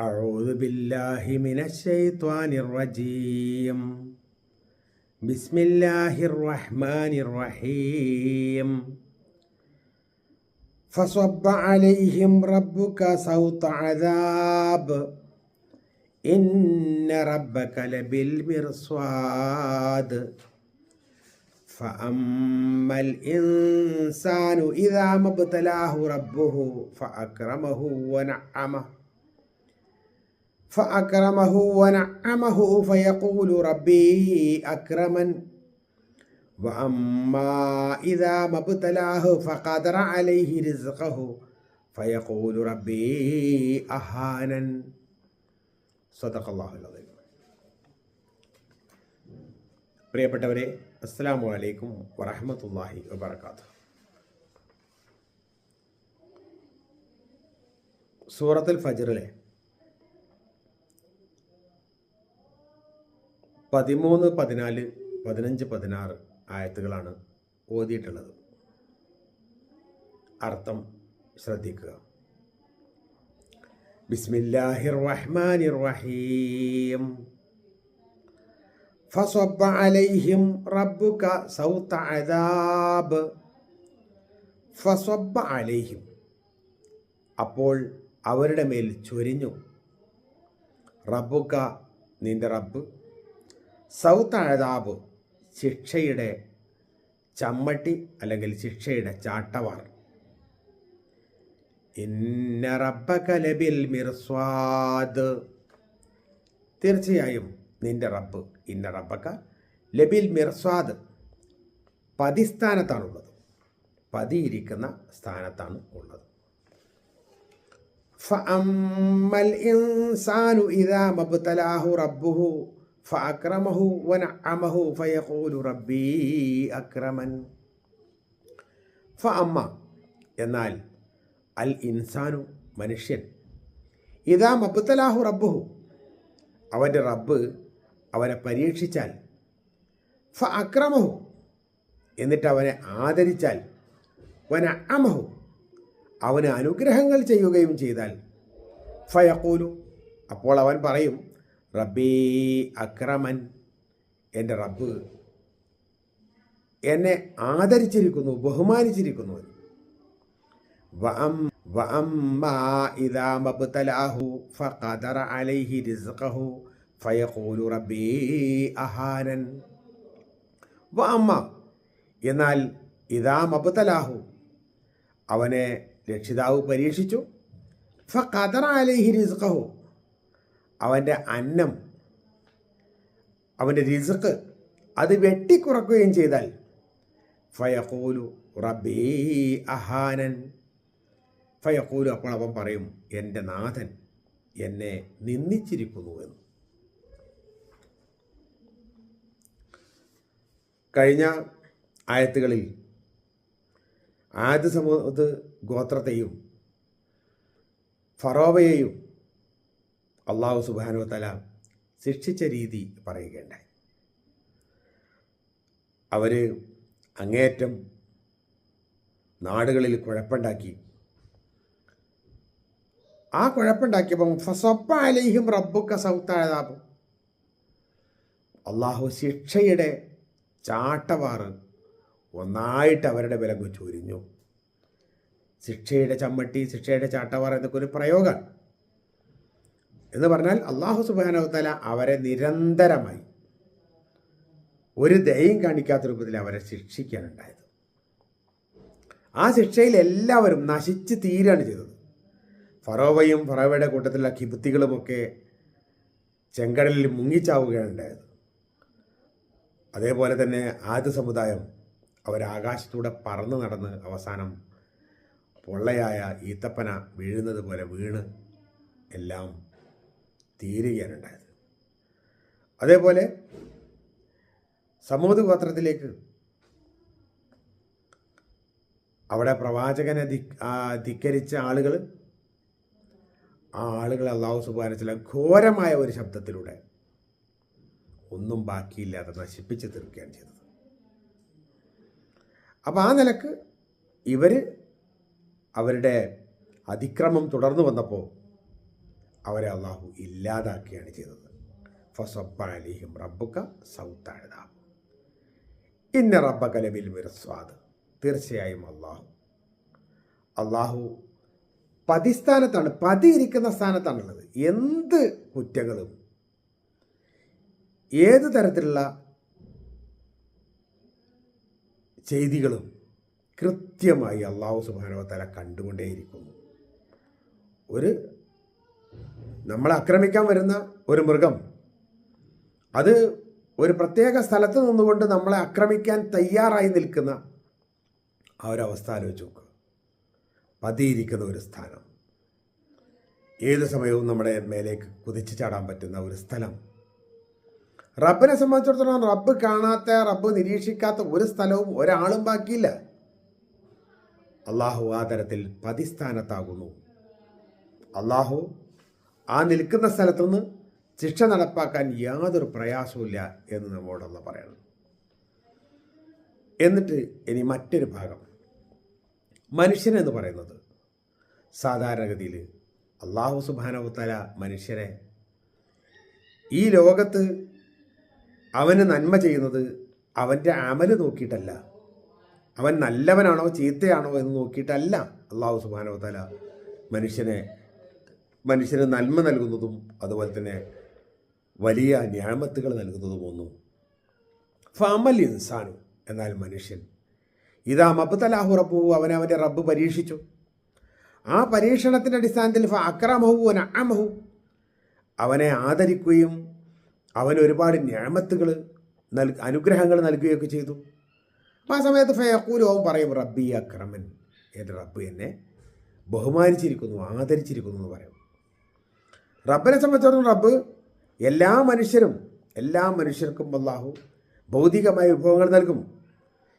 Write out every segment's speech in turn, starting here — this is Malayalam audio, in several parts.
أعوذ بالله من الشيطان الرجيم. بسم الله الرحمن الرحيم. فصب عليهم ربك صوت عذاب إن ربك لبالمرصاد فأما الإنسان إذا ما ابتلاه ربه فأكرمه ونعمه فيقول ربي أكرمن وأما إذا ما ابتلاه فقدر عليه رزقه فيقول ربي أهانن. صدق الله العظيم. പ്രിയപ്പെട്ടവരെ, അസ്സലാമു അലൈക്കും വറഹ്മത്തുള്ളാഹി വബറകാതുഹു. സൂറത്തുൽ ഫജ്റിലെ 13, 14, 15, 16 ആയത്തുകളാണ് ഓതിയിട്ടുള്ളത്. അർത്ഥം ശ്രദ്ധിക്കുക. ബിസ്മില്ലാഹിർ റഹ്മാനിർ റഹീം. ഫസബ്ബ അലൈഹിം റബ്ബുക സൗത അദാബ്. ഫസബ്ബ അലൈഹിം, അപ്പോൾ അവരുടെ മേൽ ചൊരിഞ്ഞു. റബ്ബുക, നിന്റെ റബ്ബ്, സൗത അദാബ്, ശിക്ഷയുടെ ചമ്മട്ടി അല്ലെങ്കിൽ ശിക്ഷയുടെ ചാട്ടവാർ. ഇന്ന റബ്ബക ലബിൽ മിർസ്വാദ്, തീർച്ചയായും നിന്റെ റബ്ബ്, ഇന്ന റബ്ബക ലബിൽ മിർസ്വാദ്, പതിസ്ഥാനത്താണുള്ളത്, പതിയിരിക്കുന്ന സ്ഥാനത്താണ് ഉള്ളത്. ഫഅമ്മൽ ഇൻസാനു ഇദാ മബ്തലാഹു റബ്ബുഹു ഫഅക്രമഹു വനഅമഹു ഫയഖൂലു റബ്ബി അക്രമൻ. ഫഅമ്മ, എന്നാൽ, അൽ ഇൻസാനു, മനുഷ്യൻ, ഇദാ മബ്തലാഹു റബ്ബുഹു, അവൻ്റെ റബ്ബ് അവനെ പരീക്ഷിച്ചാൽ, ഫഅക്രമഹു, എന്നിട്ട് അവനെ ആദരിച്ചാൽ, വനഅമഹു, അവന് അനുഗ്രഹങ്ങൾ ചെയ്യുകയും ചെയ്താൽ, ഫയഖൂലു, അപ്പോൾ അവൻ പറയും, റബ്ബി അക്രമൻ, എൻ്റെ റബ്ബ് എന്നെ ആദരിച്ചിരിക്കുന്നു, ബഹുമാനിച്ചിരിക്കുന്നു. വഅമ്മാ ഇദാ മബ്തലാഹു ഫഖദറ അലൈഹി റിസ്ഖഹു ഫയഖൂലു റബ്ബി അഹാനൻ. വഅമ്മ, എന്നാൽ, ഇദാ മബ്തലാഹു, അവനെ രക്ഷിതാവ് പരീക്ഷിച്ചു, ഫഖദറ അലൈഹി റിസ്ഖഹു, അവൻ്റെ അന്നം, അവൻ്റെ റിസ്ഖ് അത് വെട്ടിക്കുറക്കുകയും ചെയ്താൽ, ഫയഖൂലു റബ്ബി അഹാനൻ, ഫയഖൂലു, അപ്പോൾ അവൻ പറയും, എൻ്റെ നാഥൻ എന്നെ നിന്ദിച്ചിരിക്കുന്നു എന്ന്. കഴിഞ്ഞ ആയത്തുകളിൽ ആദ് സമൂഹ ഗോത്രത്തെയും ഫറോവയെയും അള്ളാഹു സുബ്ഹാനഹു വ തആല ശിക്ഷിച്ച രീതി പറയുകയുണ്ടായി. അവർ അങ്ങേയറ്റം നാടുകളിൽ കുഴപ്പമുണ്ടാക്കി. ആ കുഴപ്പമുണ്ടാക്കിയപ്പം ഫസബ്ബ അലൈഹിം റബ്ബുക സൗത അദാബ്, അള്ളാഹു ശിക്ഷയുടെ ചാട്ടവാറ് ഒന്നായിട്ട് അവരുടെ വിലങ്ങ് ചൊരിഞ്ഞു. ശിക്ഷയുടെ ചമ്മട്ടി, ശിക്ഷയുടെ ചാട്ടവാർ എന്നൊക്കെ ഒരു പ്രയോഗമാണ്. എന്ന് പറഞ്ഞാൽ അള്ളാഹു സുബ്ഹാനഹു വ തആല അവരെ നിരന്തരമായി ഒരു ദയയും കാണിക്കാത്ത രൂപത്തിൽ അവരെ ശിക്ഷിക്കാനുണ്ടായത്. ആ ശിക്ഷയിൽ എല്ലാവരും നശിച്ച് തീരാണ് ചെയ്തത്. ഫറോവയും ഫറോവയുടെ കൂട്ടത്തിലുള്ള കിബുത്തികളുമൊക്കെ ചെങ്കടലിൽ മുങ്ങിച്ചാവുകയാണ് ഉണ്ടായത്. അതേപോലെ തന്നെ ആദ് സമുദായം അവരാകാശത്തൂടെ പറന്ന് നടന്ന് അവസാനം പൊള്ളയായ ഈത്തപ്പന വീഴുന്നത് പോലെ വീണ് എല്ലാം തീരുകയാണുണ്ടായത്. അതേപോലെ സമൂത് ഗോത്രത്തിലേക്ക് അവിടെ പ്രവാചകനെ ധിക്കരിച്ച ആളുകൾ, ആ ആളുകളെ അല്ലാഹു സുബ്ഹാനഹു വ തആല ഘോരമായ ഒരു ശബ്ദത്തിലൂടെ ഒന്നും ബാക്കിയില്ലാതെ നശിപ്പിച്ച് തീർക്കുകയാണ് ചെയ്തത്. അപ്പോൾ ആ നിലക്ക് ഇവർ അവരുടെ അതിക്രമം തുടർന്നു വന്നപ്പോൾ അവരെ അള്ളാഹു ഇല്ലാതാക്കുകയാണ് ചെയ്തത്. ഫസബ്ബ അലൈഹിം റബ്ബുക സൗത്ത അദാബ് ഇന്ന റബ്ബക ലബിൽ മിർസ്വാദ്. തീർച്ചയായും അള്ളാഹു പതിസ്ഥാനത്താണ്, പതിയിരിക്കുന്ന സ്ഥാനത്താണുള്ളത്. എന്ത് കുറ്റങ്ങളും ഏത് തരത്തിലുള്ള ചെയ്തികളും കൃത്യമായി അള്ളാഹു സുബ്ഹാനഹു വ തആല കണ്ടുകൊണ്ടേയിരിക്കുന്നു. നമ്മളെ ആക്രമിക്കാൻ വരുന്ന ഒരു മൃഗം അത് ഒരു പ്രത്യേക സ്ഥലത്ത് നിന്നുകൊണ്ട് നമ്മളെ ആക്രമിക്കാൻ തയ്യാറായി നിൽക്കുന്ന ആ ഒരു അവസ്ഥ ആലോചിച്ച് നോക്കുക. പതിയിരിക്കുന്ന ഒരു സ്ഥാനം, ഏത് സമയവും നമ്മുടെ മേലേക്ക് കുതിച്ചു ചാടാൻ പറ്റുന്ന ഒരു സ്ഥലം. റബ്ബിനെ സംബന്ധിച്ചിടത്തോളം റബ്ബ് കാണാത്ത, റബ്ബ് നിരീക്ഷിക്കാത്ത ഒരു സ്ഥലവും ഒരാളും ബാക്കിയില്ല. അള്ളാഹു ആ തരത്തിൽ പതിസ്ഥാനത്താകുന്നു. അള്ളാഹു ആ നിൽക്കുന്ന സ്ഥലത്തുനിന്ന് ശിക്ഷ നടപ്പാക്കാൻ യാതൊരു പ്രയാസവുമില്ല എന്ന് നമ്മോടല്ല പറയണം. എന്നിട്ട് ഇനി മറ്റൊരു ഭാഗം, മനുഷ്യനെന്ന് പറയുന്നത് സാധാരണഗതിയിൽ അള്ളാഹു സുബ്ഹാനഹു വ തആല മനുഷ്യരെ ഈ ലോകത്ത് അവന് നന്മ ചെയ്യുന്നത് അവൻ്റെ അമല് നോക്കിയിട്ടല്ല, അവൻ നല്ലവനാണോ ചീത്തയാണോ എന്ന് നോക്കിയിട്ടല്ല അള്ളാഹു സുബ്ഹാനഹു വ തആല മനുഷ്യന് നന്മ നൽകുന്നതും അതുപോലെ തന്നെ വലിയ നിഅമത്തുകൾ നൽകുന്നതുമൊന്നും. ഫഅമൽ ഇൻസാനു, എന്നാൽ മനുഷ്യൻ ഇദാ മബ്തലഹു റബ്ബുഹു, അവൻ്റെ റബ്ബ് പരീക്ഷിച്ചു. ആ പരീക്ഷണത്തിൻ്റെ അടിസ്ഥാനത്തിൽ ഫഅക്രമഹു വനഅമഹു, അവനെ ആദരിക്കുകയും അവന് ഒരുപാട് നിഅമത്തുകൾ അനുഗ്രഹങ്ങൾ നൽകുകയൊക്കെ ചെയ്തു. ആ സമയത്ത് ഫയഖൂലു, അവൻ പറയും റബ്ബി അക്രമൻ, എൻ്റെ റബ്ബ് എന്നെ ബഹുമാനിച്ചിരിക്കുന്നു, ആദരിച്ചിരിക്കുന്നു എന്ന് പറയും. റബ്ബിനെ സംബന്ധിച്ചിടത്തോളം റബ്ബ് എല്ലാ മനുഷ്യർക്കും അല്ലാഹു ഭൗതികമായ വിഭവങ്ങൾ നൽകും.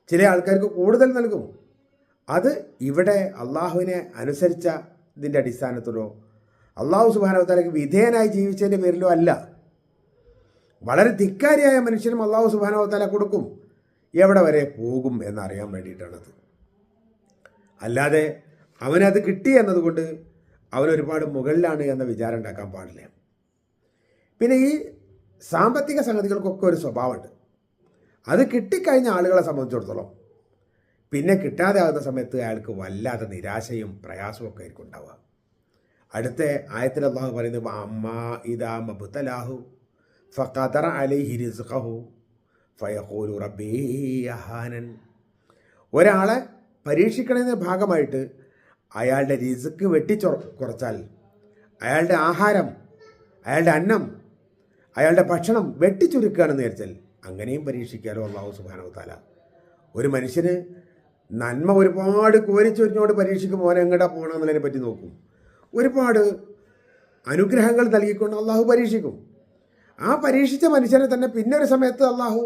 ചില ആൾക്കാർക്ക് കൂടുതൽ നൽകും. അത് ഇവിടെ അള്ളാഹുവിനെ അനുസരിച്ചതിൻ്റെ അടിസ്ഥാനത്തിലോ അള്ളാഹു സുബ്ഹാനഹു വ തആലയ്ക്ക് വിധേയനായി ജീവിച്ചതിൻ്റെ പേരിലോ അല്ല. വളരെ ധിക്കാരിയായ മനുഷ്യനും അള്ളാഹു സുബ്ഹാനഹു വ തആല കൊടുക്കും. എവിടെ വരെ പോകും എന്നറിയാൻ വേണ്ടിയിട്ടാണത്. അല്ലാതെ അവനത് കിട്ടി എന്നതുകൊണ്ട് അവനൊരുപാട് മുകളിലാണ് എന്ന വിചാരം ഉണ്ടാക്കാൻ പാടില്ല. പിന്നെ ഈ സാമ്പത്തിക സംഗതികൾക്കൊക്കെ ഒരു സ്വഭാവമുണ്ട്. അത് കിട്ടിക്കഴിഞ്ഞ ആളുകളെ സംബന്ധിച്ചിടത്തോളം പിന്നെ കിട്ടാതെ ആകുന്ന സമയത്ത് അയാൾക്ക് വല്ലാതെ നിരാശയും പ്രയാസവും ഒക്കെ ആയിരിക്കും ഉണ്ടാവുക. അടുത്ത ആയത്തിൽ അല്ലാഹു പറയുന്നത് അമ്മാ ഇദാ മബ്തലാഹു ഫഖദറ അലൈഹി റിസ്ഖഹു ഫയഖൂലു റബ്ബി അഹാനൻ. ഒരാളെ പരീക്ഷിക്കണതിൻ്റെ ഭാഗമായിട്ട് അയാളുടെ റിസ്ക് കുറച്ചാൽ, അയാളുടെ ആഹാരം, അയാളുടെ അന്നം, അയാളുടെ ഭക്ഷണം വെട്ടിച്ചുരുക്കുകയാണെന്ന് വിചാരിച്ചാൽ അങ്ങനെയും പരീക്ഷിക്കാലോ അല്ലാഹു സുബ്ഹാനഹു വ തആല. ഒരു മനുഷ്യന് നന്മ ഒരുപാട് കോരിച്ചൊരിഞ്ഞോട് പരീക്ഷിക്കും. ഓനെ എങ്ങോട്ടാ പോകണമെന്നുള്ളതിനെ പറ്റി നോക്കും. ഒരുപാട് അനുഗ്രഹങ്ങൾ നൽകിക്കൊണ്ട് അള്ളാഹു പരീക്ഷിക്കും. ആ പരീക്ഷിച്ച മനുഷ്യനെ തന്നെ പിന്നെ ഒരു സമയത്ത് അള്ളാഹു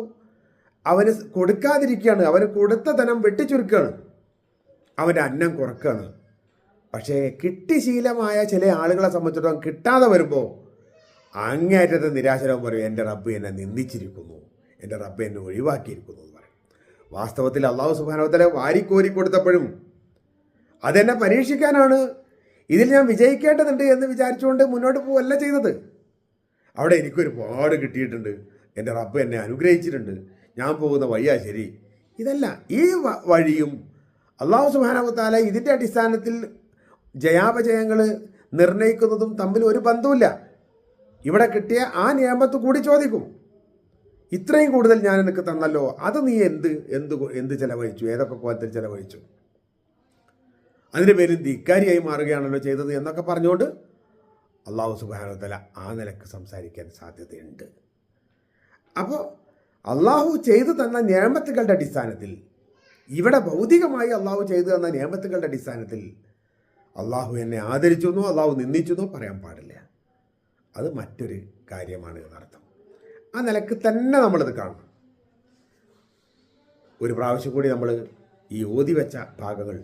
അവന് കൊടുക്കാതിരിക്കുകയാണ്. അവന് കൊടുത്ത ധനം വെട്ടിച്ചുരുക്കുകയാണ്, അവൻ്റെ അന്നം കുറക്കുകയാണ്. പക്ഷേ കിട്ടിശീലമായ ചില ആളുകളെ സംബന്ധിച്ചിടത്തോളം കിട്ടാതെ വരുമ്പോൾ അങ്ങേയറ്റത്തെ നിരാശരാവും പറയും, എൻ്റെ റബ്ബ് എന്നെ നിന്ദിച്ചിരിക്കുന്നു, എൻ്റെ റബ്ബ് എന്നെ ഒഴിവാക്കിയിരിക്കുന്നു എന്ന് പറയും. വാസ്തവത്തിൽ അള്ളാഹു സുബ്ഹാനഹു വ തആല വാരിക്കോരി കൊടുത്തപ്പോഴും അതെന്നെ പരീക്ഷിക്കാനാണ്, ഇതിൽ ഞാൻ വിജയിക്കേണ്ടതുണ്ട് എന്ന് വിചാരിച്ചുകൊണ്ട് മുന്നോട്ട് പോവല്ല ചെയ്തത്. അവിടെ എനിക്കൊരുപാട് കിട്ടിയിട്ടുണ്ട്, എൻ്റെ റബ്ബ് എന്നെ അനുഗ്രഹിച്ചിട്ടുണ്ട്, ഞാൻ പോകുന്ന വഴിയാ ശരി. ഇതല്ല, ഈ വഴിയും അള്ളാഹു സുബ്ഹാനഹു വ തആല ഇതിൻ്റെ അടിസ്ഥാനത്തിൽ ജയാപജയങ്ങൾ നിർണ്ണയിക്കുന്നതും തമ്മിൽ ഒരു ബന്ധവുമില്ല. ഇവിടെ കിട്ടിയ ആ നിയമത്ത് കൂടി ചോദിക്കും, ഇത്രയും കൂടുതൽ ഞാൻ നിനക്ക് തന്നല്ലോ, അത് നീ എന്ത് ചെലവഴിച്ചു, ഏതൊക്കെ കോലത്തിൽ ചെലവഴിച്ചു, അതിൻ്റെ പേരിൽ ധിക്കാരിയായി മാറുകയാണല്ലോ ചെയ്തത് എന്നൊക്കെ പറഞ്ഞുകൊണ്ട് അള്ളാഹു സുബ്ഹാനഹു വ തആല ആ നിലക്ക് സംസാരിക്കാൻ സാധ്യതയുണ്ട്. അപ്പോൾ അള്ളാഹു ചെയ്തു തന്ന നിയമത്തുകളുടെ അടിസ്ഥാനത്തിൽ, ഇവിടെ ഭൗതികമായി അള്ളാഹു ചെയ്തു തന്ന നിയമത്തുകളുടെ അടിസ്ഥാനത്തിൽ അള്ളാഹു എന്നെ ആദരിച്ചു എന്നോ അള്ളാഹു നിന്ദിച്ചു എന്നോ പറയാൻ പാടില്ല. അത് മറ്റൊരു കാര്യമാണ് എന്നർത്ഥം. ആ നിലക്ക് തന്നെ നമ്മളത് കാണണം. ഒരു പ്രാവശ്യം കൂടി നമ്മൾ ഈ ഓതി വെച്ച ഭാഗങ്ങൾ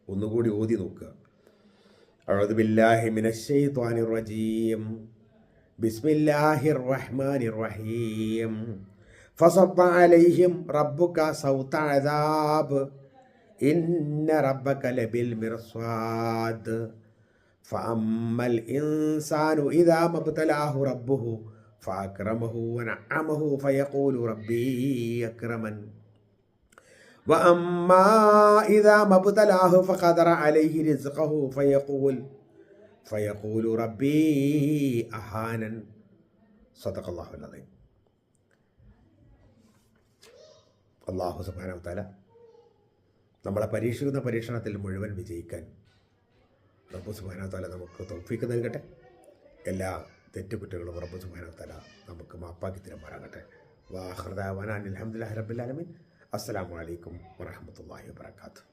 ഒന്നുകൂടി ഓതി നോക്കുക. അഊദു ബില്ലാഹി മിനശ് ശൈത്വാനിർ റജീം. ബിസ്മില്ലാഹിർ റഹ്മാനിർ റഹീം. ഫസബ്ബ അലൈഹിം റബ്ബുക സൗത അദാബ് ഇന്ന റബ്ബക ലബിൽ മിർസാദ് ഫഅമ്മൽ ഇൻസാനു ഇദാ മബ്തലാഹു റബ്ബുഹു ഫഅക്രമഹു വനഅമഹു ഫയഖൂലു റബ്ബീ അക്രമൻ വഅമ്മാ ഇദാ മബ്തലാഹു ഫഖദറ അലൈഹി റിസ്ഖഹു ഫയഖൂലു റബ്ബീ അഹാനൻ. സദഖല്ലാഹുൽ അദീം. അല്ലാഹു സുബ്ഹാനഹു വ തആല നമ്മളെ പരീക്ഷിക്കുന്ന പരീക്ഷണത്തിൽ മുഴുവൻ വിജയിക്കാൻ റബ്ബ് സുബ്ഹാനഹു വ തആല നമുക്ക് തൗഫീഖ് നൽകട്ടെ. എല്ലാ തെറ്റുകുറ്റങ്ങളും റബ്ബ് സുബ്ഹാനഹു വ തആല നമുക്ക് മാപ്പാക്കി തരുമാറാകട്ടെ. വാഖിറു ദഅവാനാ അൽഹംദുലില്ലാഹി റബ്ബിൽ ആലമീൻ. അസ്സലാമു അലൈക്കും വറഹ്മത്തുള്ളാഹി വബറകാതുഹു.